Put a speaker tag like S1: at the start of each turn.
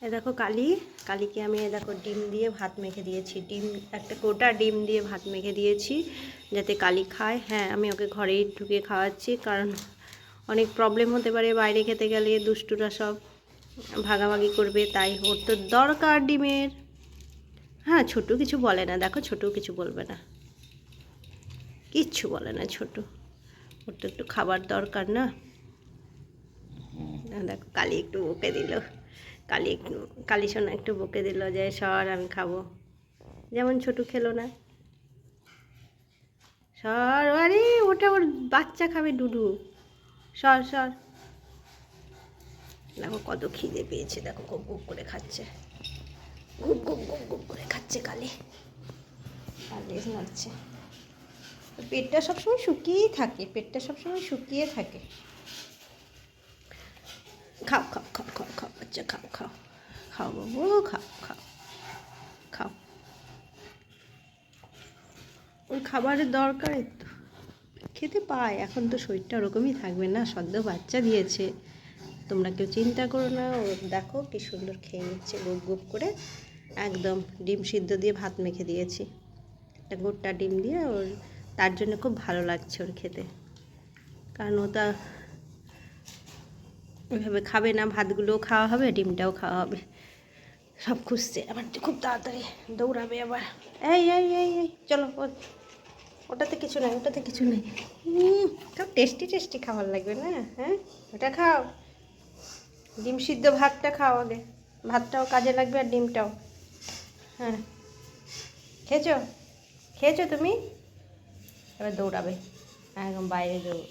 S1: দেখো কালীকে আমি দেখো ডিম দিয়ে ভাত মেখে দিয়েছি। ডিম একটা গোটা ডিম দিয়ে ভাত মেখে দিয়েছি যাতে কালী খায়। হ্যাঁ, আমি ওকে ঘরেই ঢুকে খাওয়াচ্ছি, কারণ অনেক প্রবলেম হতে পারে বাইরে খেতে গেলে, দুষ্টুরা সব ভাগাভাগি করবে, তাই ওর তো দরকার ডিমের। হ্যাঁ, ছোটু কিছু বলে না, দেখো ছোটু কিছু বলবে না, কিচ্ছু বলে না ছোটু, ওর তো একটু খাবার দরকার না। দেখো কালী একটু বকে দিল, কালী সোনা একটু বকে দিল যে সর আমি খাবো, যেমন ছোটু খেলো না, সর, আরে ওটা ওর বাচ্চা খাবে ডুডু, সর সর। দেখো কত খিদে পেয়েছে, দেখো গুপ গুপ করে খাচ্ছে, গুপ গুপ গুপ গুপ করে খাচ্ছে কালী, আর লেজ নাড়ছে। পেটটা সবসময় শুকিয়েই থাকে, পেটটা সবসময় শুকিয়ে থাকে। খাও খাও খাও খাও খাও বাচ্চা, খাও খাও খাও বাবু, খাও খাও খাও, ওর খাবারের দরকার তো, খেতে পায়। এখন তো শরীরটা ওরকমই থাকবে না, সদ্য বাচ্চা দিয়েছে, তোমরা কেউ চিন্তা করো না। ও দেখো কি সুন্দর খেয়ে নিচ্ছে গুপ গুপ করে, একদম ডিম সিদ্ধ দিয়ে ভাত মেখে দিয়েছি, একটা গোটা ডিম দিয়ে। ওর তার জন্য খুব ভালো লাগছে ওর খেতে, কারণ ওটা ওইভাবে খাবে না, ভাতগুলোও খাওয়া হবে, ডিমটাও খাওয়া হবে, সব খুঁজছে। আবার খুব তাড়াতাড়ি দৌড়াবে আবার, এই এই এই এই চলো, ওটাতে কিছু নেই, ওটাতে কিছু নেই। খুব টেস্টি টেস্টি খাবার লাগবে না? হ্যাঁ, ওটা খাও, ডিম সিদ্ধ ভাতটা খাও আগে, ভাতটাও কাজে লাগবে আর ডিমটাও। হ্যাঁ, খেয়েছো খেয়েছো তুমি? এবার দৌড়াবে, একদম বাইরে দৌড়।